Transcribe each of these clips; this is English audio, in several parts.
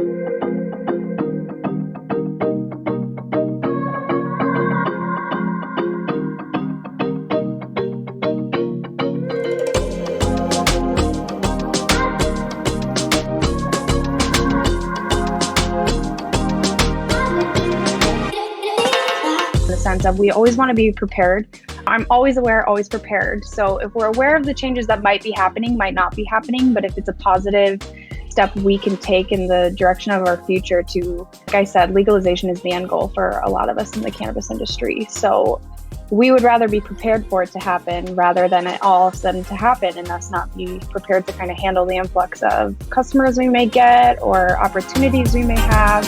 Sense of we always want to be prepared. I'm always aware, always prepared. So if we're aware of the changes that might be happening, might not be happening, but if it's a positive step we can take in the direction of our future to, like I said, legalization is the end goal for a lot of us in the cannabis industry. So we would rather be prepared for it to happen rather than it all of a sudden to happen and us not be prepared to kind of handle the influx of customers we may get or opportunities we may have.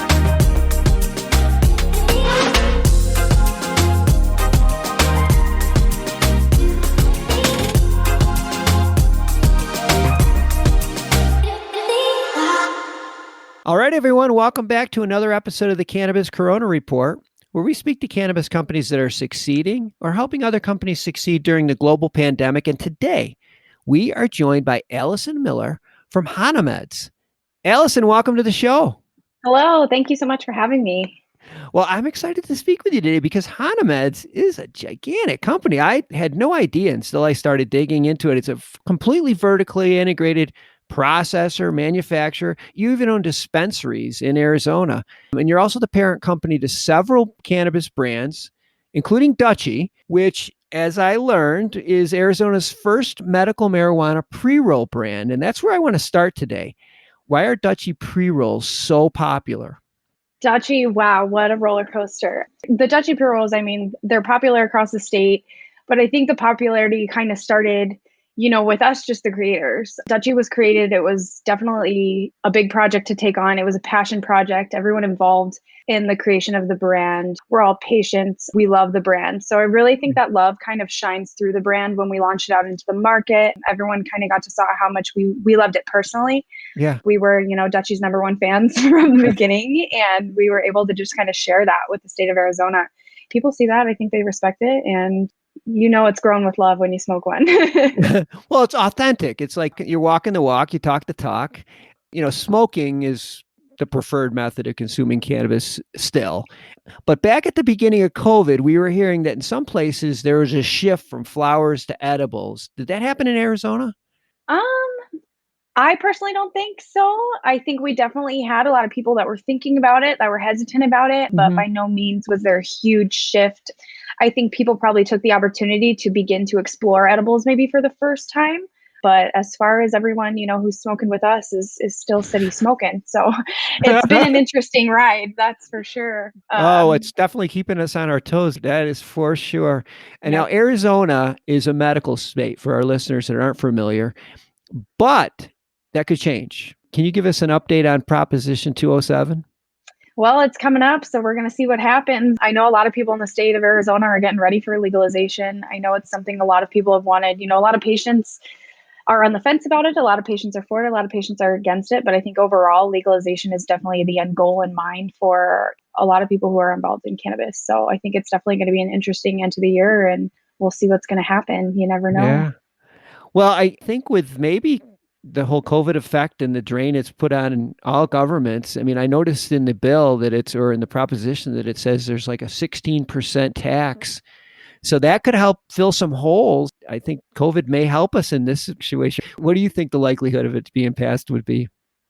All right, everyone, welcome back to another episode of the Cannabis Corona Report, where we speak to cannabis companies that are succeeding or helping other companies succeed during the global pandemic. And today, we are joined by Alison Miller from Hana Meds. Allison, welcome to the show. Hello, thank you so much for having me. Well, I'm excited to speak with you today because Hana Meds is a gigantic company. I had no idea until I started digging into it. It's a completely vertically integrated processor, manufacturer. You even own dispensaries in Arizona. And you're also the parent company to several cannabis brands, including Dutchie, which, as I learned, is Arizona's first medical marijuana pre-roll brand. And that's where I want to start today. Why are Dutchie pre-rolls so popular? Dutchie, wow, what a roller coaster. The Dutchie pre-rolls, I mean, they're popular across the state, but I think the popularity kind of started with us, just the creators. Dutchie was created. It was definitely a big project to take on. It was a passion project. Everyone involved in the creation of the brand, we're all patients. We love the brand. So I really think that love kind of shines through the brand when we launched it out into the market. Everyone kind of got to saw how much we loved it personally. Yeah. We were, Dutchie's number one fans from the beginning, and we were able to just kind of share that with the state of Arizona. People see that. I think they respect it. And it's grown with love when you smoke one. Well, it's authentic. It's like you're walking the walk, you talk the talk. Smoking is the preferred method of consuming cannabis still. But back at the beginning of COVID, we were hearing that in some places there was a shift from flowers to edibles. Did that happen in Arizona? I personally don't think so. I think we definitely had a lot of people that were thinking about it, that were hesitant about it, but by no means was there a huge shift. I think people probably took the opportunity to begin to explore edibles maybe for the first time. But as far as everyone, who's smoking with us is still steady smoking. So it's been an interesting ride, that's for sure. It's definitely keeping us on our toes. That is for sure. And Now Arizona is a medical state for our listeners that aren't familiar, but that could change. Can you give us an update on Proposition 207? Well, it's coming up, so we're going to see what happens. I know a lot of people in the state of Arizona are getting ready for legalization. I know it's something a lot of people have wanted. A lot of patients are on the fence about it. A lot of patients are for it. A lot of patients are against it. But I think overall, legalization is definitely the end goal in mind for a lot of people who are involved in cannabis. So I think it's definitely going to be an interesting end to the year, and we'll see what's going to happen. You never know. Yeah. Well, I think with maybe the whole COVID effect and the drain it's put on in all governments. I mean, I noticed in the bill or in the proposition that it says there's like a 16% tax. So that could help fill some holes. I think COVID may help us in this situation. What do you think the likelihood of it being passed would be?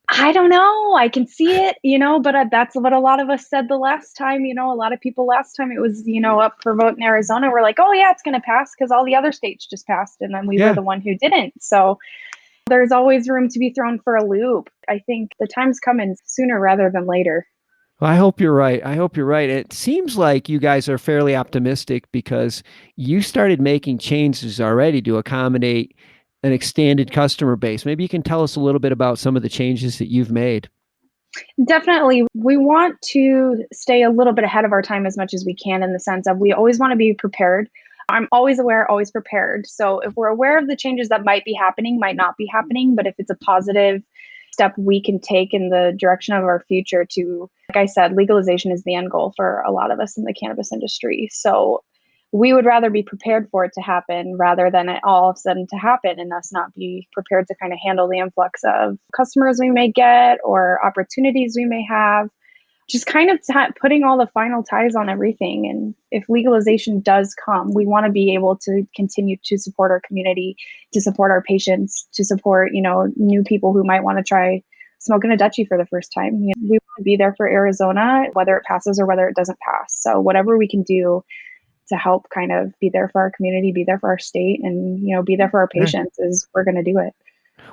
I don't know. I can see it, but that's what a lot of us said the last time. A lot of people last time it was, up for vote in Arizona. We're like, oh yeah, it's going to pass because all the other states just passed. And then we were the one who didn't. So there's always room to be thrown for a loop. I think the time's coming sooner rather than later. Well, I hope you're right. It seems like you guys are fairly optimistic because you started making changes already to accommodate an extended customer base. Maybe you can tell us a little bit about some of the changes that you've made. Definitely. We want to stay a little bit ahead of our time as much as we can in the sense of we always want to be prepared. I'm always aware, always prepared. So if we're aware of the changes that might be happening, might not be happening, but if it's a positive step we can take in the direction of our future to, like I said, legalization is the end goal for a lot of us in the cannabis industry. So we would rather be prepared for it to happen rather than it all of a sudden to happen and us not be prepared to kind of handle the influx of customers we may get or opportunities we may have. Just kind of putting all the final ties on everything. And if legalization does come, we want to be able to continue to support our community, to support our patients, to support, new people who might want to try smoking a Dutchie for the first time. We want to be there for Arizona, whether it passes or whether it doesn't pass. So whatever we can do to help kind of be there for our community, be there for our state, and, be there for our patients is we're going to do it.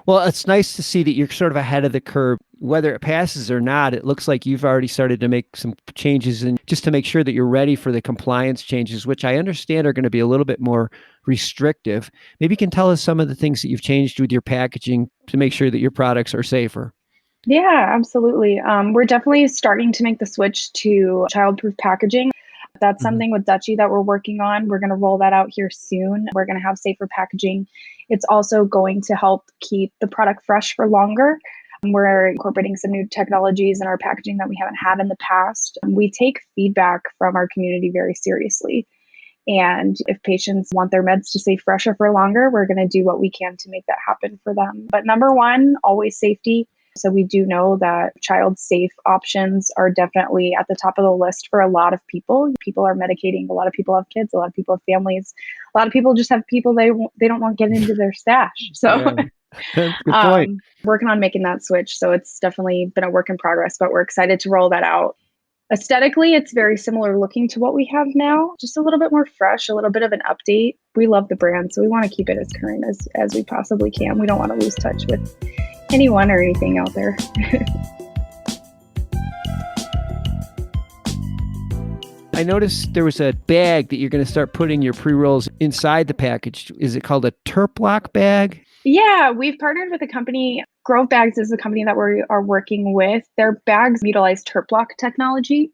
Well, it's nice to see that you're sort of ahead of the curve. Whether it passes or not, it looks like you've already started to make some changes and just to make sure that you're ready for the compliance changes, which I understand are going to be a little bit more restrictive. Maybe you can tell us some of the things that you've changed with your packaging to make sure that your products are safer. Yeah, absolutely. We're definitely starting to make the switch to childproof packaging. That's something with Dutchie that we're working on. We're going to roll that out here soon. We're going to have safer packaging. It's also going to help keep the product fresh for longer. We're incorporating some new technologies in our packaging that we haven't had in the past. We take feedback from our community very seriously. And if patients want their meds to stay fresher for longer, we're going to do what we can to make that happen for them. But number one, always safety. So we do know that child safe options are definitely at the top of the list for a lot of people. People are medicating. A lot of people have kids. A lot of people have families. A lot of people just have people they don't want to get into their stash. So Yeah, that's a good point. Working on making that switch. So it's definitely been a work in progress, but we're excited to roll that out. Aesthetically, it's very similar looking to what we have now, just a little bit more fresh, a little bit of an update. We love the brand, so we want to keep it as current as we possibly can. We don't want to lose touch with anyone or anything out there. I noticed there was a bag that you're going to start putting your pre-rolls inside the package. Is it called a Terp Block Bag? Yeah, we've partnered with a company. Grove Bags is the company that we are working with. Their bags utilize Terp Block technology,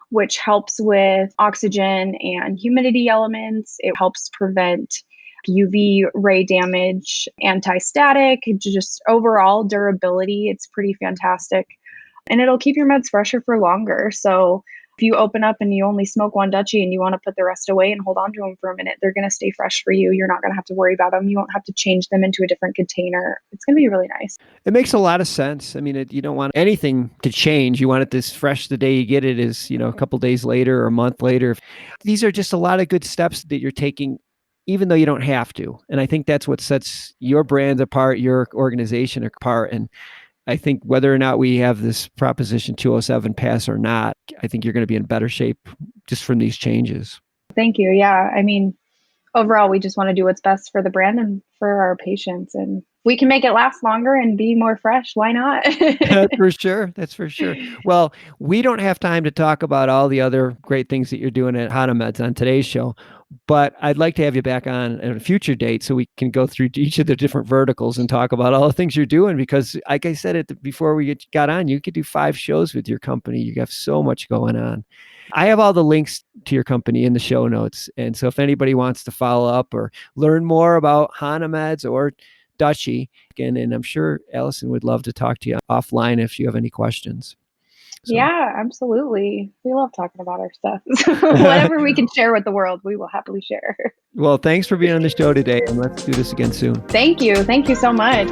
which helps with oxygen and humidity elements. It helps prevent UV ray damage, anti-static, just overall durability. It's pretty fantastic. And it'll keep your meds fresher for longer. So if you open up and you only smoke one Dutchie and you want to put the rest away and hold on to them for a minute, they're going to stay fresh for you. You're not going to have to worry about them. You won't have to change them into a different container. It's going to be really nice. It makes a lot of sense. I mean, you don't want anything to change. You want it this fresh the day you get it is, a couple days later or a month later. These are just a lot of good steps that you're taking, even though you don't have to. And I think that's what sets your brand apart, your organization apart. And I think whether or not we have this Proposition 207 pass or not, I think you're going to be in better shape just from these changes. Thank you. Yeah. I mean, overall, we just want to do what's best for the brand and for our patients. And we can make it last longer and be more fresh. Why not? That's for sure. That's for sure. Well, we don't have time to talk about all the other great things that you're doing at Hana Meds on today's show, but I'd like to have you back on at a future date so we can go through each of the different verticals and talk about all the things you're doing. Because like I said before we got on, you could do 5 shows with your company. You have so much going on. I have all the links to your company in the show notes. And so if anybody wants to follow up or learn more about Hana Meds or Dutchie, and I'm sure Allison would love to talk to you offline if you have any questions. So. Yeah, absolutely. We love talking about our stuff. Whatever we can share with the world, we will happily share. Well, thanks for being on the show today, and let's do this again soon. Thank you. Thank you so much.